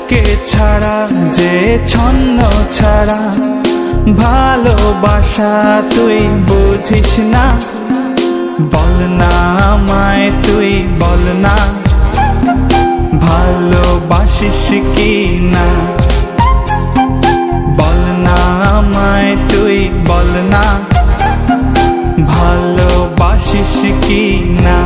তোকে ছাড়া যে ছন্ন ছাড়া ভালোবাসা তুই বুঝিস না। বল না আমায় তুই বল না, ভালোবাসিস কি না। বল না আমায় তুই বল না, ভালোবাসিস কি না।